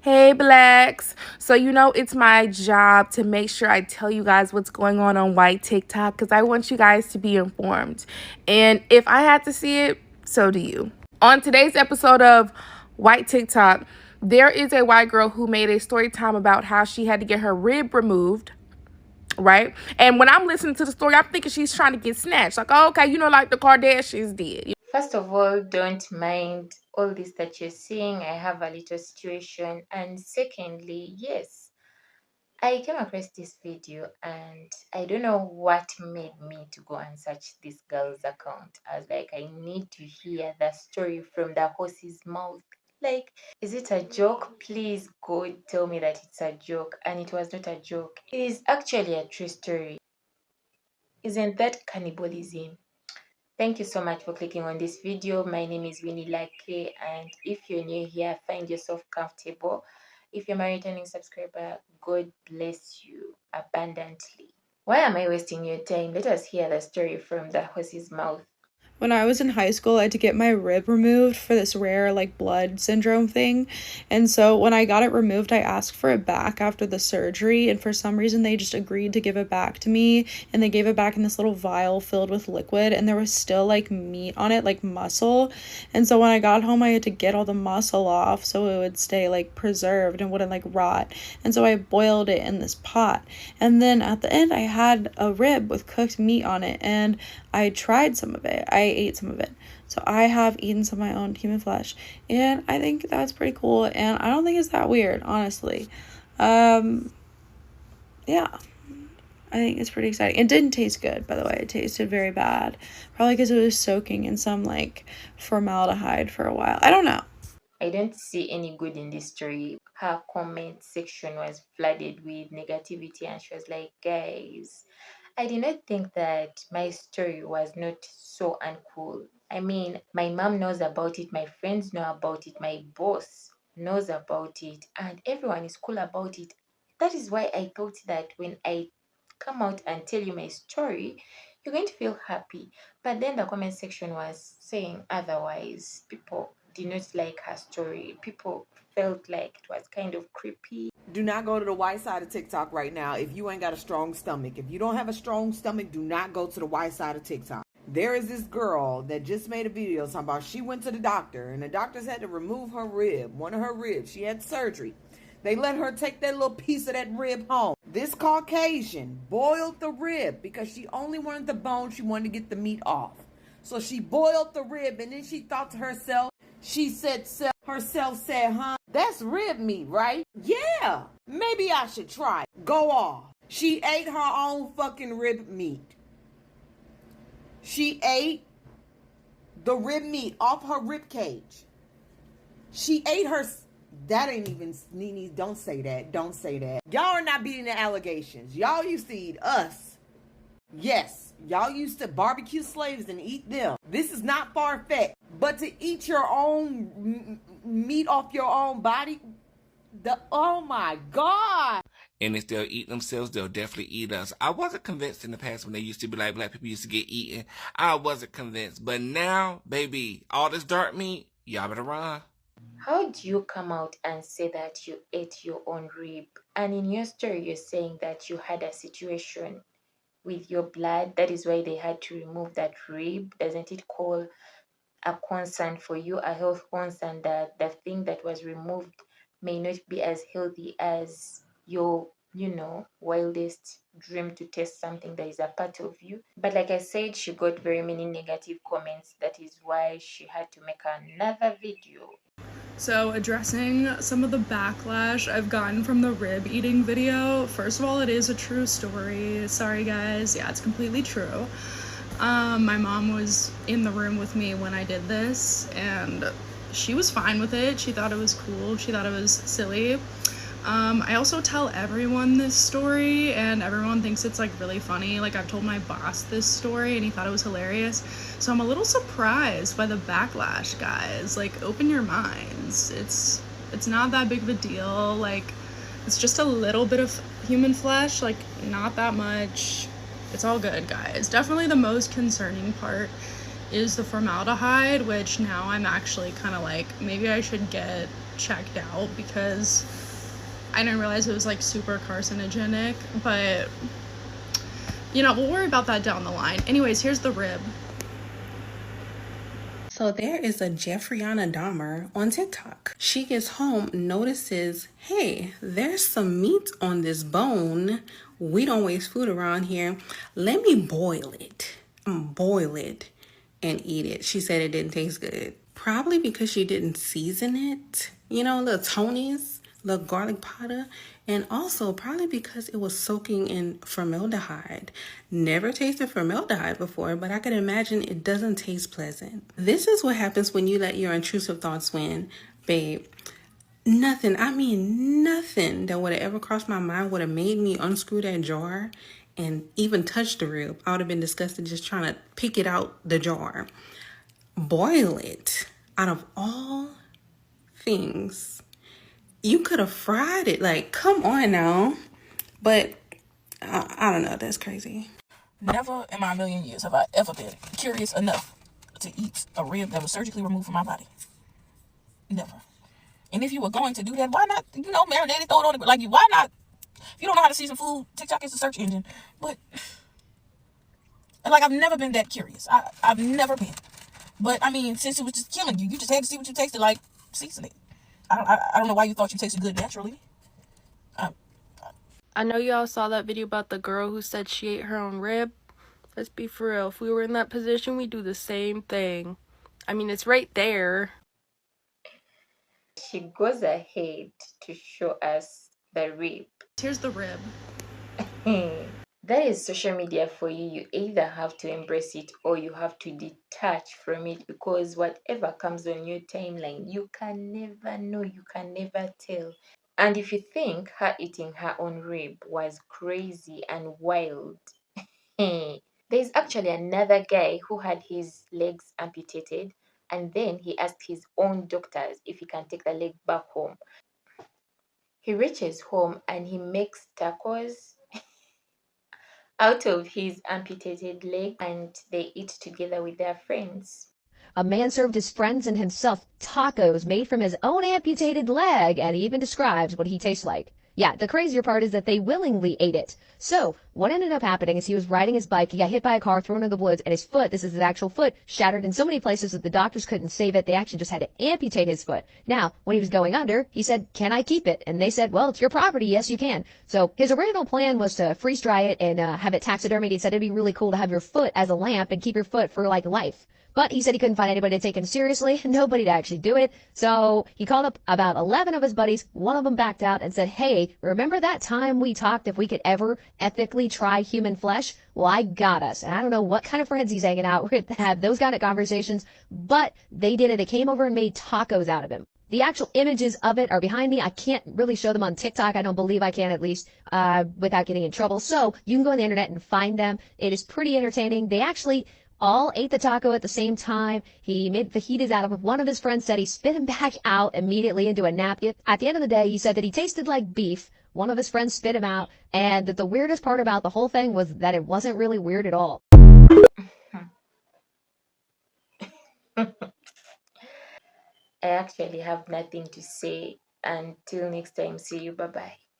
Hey blacks. So it's my job to make sure I tell you guys what's going on white TikTok because I want you guys to be informed. And if I had to see it, so do you. On today's episode of White TikTok, there is a white girl who made a story time about how she had to get her rib removed, right? And when I'm listening to the story, I'm thinking she's trying to get snatched. Like, oh, okay, like the Kardashians did. First of all, don't mind all this that you're seeing. I have a little situation. And secondly, yes, I came across this video and I don't know what made me to go and search this girl's account. I was like, I need to hear the story from the horse's mouth. Like, is it a joke? Please, God, tell me that it's a joke. And it was not a joke. It is actually a true story. Isn't that cannibalism? Thank you so much for clicking on this video. My name is Winnie Lake, and if you're new here, find yourself comfortable. If you're my returning subscriber, God bless you abundantly. Why am I wasting your time? Let us hear the story from the horse's mouth. When I was in high school, I had to get my rib removed for this rare, blood syndrome thing. And so when I got it removed, I asked for it back after the surgery. And for some reason, they just agreed to give it back to me. And they gave it back in this little vial filled with liquid. And there was still, meat on it, muscle. And so when I got home, I had to get all the muscle off so it would stay, preserved and wouldn't, rot. And so I boiled it in this pot. And then at the end, I had a rib with cooked meat on it. And I tried some of it. I ate some of it. So I have eaten some of my own human flesh. And I think that's pretty cool. And I don't think it's that weird, honestly. Yeah. I think it's pretty exciting. It didn't taste good, by the way. It tasted very bad. Probably because it was soaking in some, formaldehyde for a while. I don't know. I don't see any good in this story. Her comment section was flooded with negativity, and she was like, guys, I did not think that my story was not so uncool. I mean, my mom knows about it, my friends know about it, my boss knows about it, and everyone is cool about it. That is why I thought that when I come out and tell you my story, you're going to feel happy. But then the comment section was saying otherwise. People did not like her story. People felt like it was kind of creepy. Do not go to the white side of TikTok right now if you ain't got a strong stomach. If you don't have a strong stomach, do not go to the white side of TikTok. There is this girl that just made a video talking about she went to the doctor and the doctors had to remove her rib, one of her ribs. She had surgery. They let her take that little piece of that rib home. This Caucasian boiled the rib because she only wanted the bone. She wanted to get the meat off. So she boiled the rib and then she thought to herself, herself said, huh, that's rib meat, right? Yeah, maybe I should try. Go off. She ate her own fucking rib meat. She ate the rib meat off her rib cage. She ate her... That ain't even... Nene, don't say that. Don't say that. Y'all are not beating the allegations. Y'all used to eat us. Yes, y'all used to barbecue slaves and eat them. This is not far-fetched. But to eat your own meat off your own body, oh my God. And if they'll eat themselves, they'll definitely eat us. I wasn't convinced in the past when they used to be like black people used to get eaten. I wasn't convinced. But now, baby, all this dark meat, y'all better run. How do you come out and say that you ate your own rib? And in your story, you're saying that you had a situation with your blood. That is why they had to remove that rib. Doesn't it call a concern for you, a health concern, that the thing that was removed may not be as healthy as your wildest dream to test something that is a part of you? But like I said, she got very many negative comments. That is why she had to make another video. So addressing some of the backlash I've gotten from the rib eating video. First of all, it is a true story. Sorry guys, yeah, it's completely true. My mom was in the room with me when I did this and she was fine with it. She thought it was cool. She thought it was silly. I also tell everyone this story and everyone thinks it's really funny. I've told my boss this story and he thought it was hilarious. So I'm a little surprised by the backlash, guys. Open your minds. It's not that big of a deal. It's just a little bit of human flesh, not that much. It's all good, guys. Definitely the most concerning part is the formaldehyde, which now I'm actually kind of maybe I should get checked out because I didn't realize it was like super carcinogenic, but you know, we'll worry about that down the line. Anyways, here's the rib. So there is a Jeffriana Dahmer on TikTok. She gets home, notices, hey, there's some meat on this bone. We don't waste food around here. Let me boil it. Boil it and eat it. She said it didn't taste good. Probably because she didn't season it. You know, little Tony's, little garlic powder. And also probably because it was soaking in formaldehyde. Never tasted formaldehyde before, but I can imagine it doesn't taste pleasant. This is what happens when you let your intrusive thoughts win, babe. Nothing, I mean nothing that would have ever crossed my mind would have made me unscrew that jar and even touch the rib. I would have been disgusted just trying to pick it out the jar. Boil it. Out of all things, you could have fried it. Like, come on now. But I don't know. That's crazy. Never in my million years have I ever been curious enough to eat a rib that was surgically removed from my body. Never. And if you were going to do that, why not, marinate it, throw it on it? Like, why not? If you don't know how to season food, TikTok is a search engine. But, like, I've never been that curious. I've never been. But, I mean, since it was just killing you, you just had to see what you tasted like, season it. I don't know why you thought you tasted good naturally. I know y'all saw that video about the girl who said she ate her own rib. Let's be for real. If we were in that position, we'd do the same thing. I mean, it's right there. She goes ahead to show us the rib. Here's the rib. That is social media for you. You either have to embrace it or you have to detach from it, because whatever comes on your timeline, you can never know, you can never tell. And if you think her eating her own rib was crazy and wild, there's actually another guy who had his legs amputated, and then he asked his own doctors if he can take the leg back home. He reaches home and he makes tacos out of his amputated leg, and they eat together with their friends. A man served his friends and himself tacos made from his own amputated leg, and he even describes what he tastes like. Yeah, the crazier part is that they willingly ate it. So, what ended up happening is he was riding his bike, he got hit by a car, thrown into the woods, and his foot, this is his actual foot, shattered in so many places that the doctors couldn't save it. They actually just had to amputate his foot. Now, when he was going under, he said, "Can I keep it?" And they said, "Well, it's your property. Yes, you can." So, his original plan was to freeze dry it and have it taxidermied. He said it'd be really cool to have your foot as a lamp and keep your foot for, like, life. But he said he couldn't find anybody to take him seriously, nobody to actually do it. So he called up about 11 of his buddies. One of them backed out and said, "Hey, remember that time we talked if we could ever ethically try human flesh? Well, I got us." And I don't know what kind of friends he's hanging out with that have those kind of conversations, but they did it. They came over and made tacos out of him. The actual images of it are behind me. I can't really show them on TikTok. I don't believe I can, at least, without getting in trouble. So you can go on the internet and find them. It is pretty entertaining. They actually all ate the taco at the same time. He made fajitas out of it. One of his friends said he spit him back out immediately into a napkin. At the end of the day, he said that he tasted like beef. One of his friends spit him out, and that the weirdest part about the whole thing was that it wasn't really weird at all. I actually have nothing to say. Until next time, see you. Bye bye.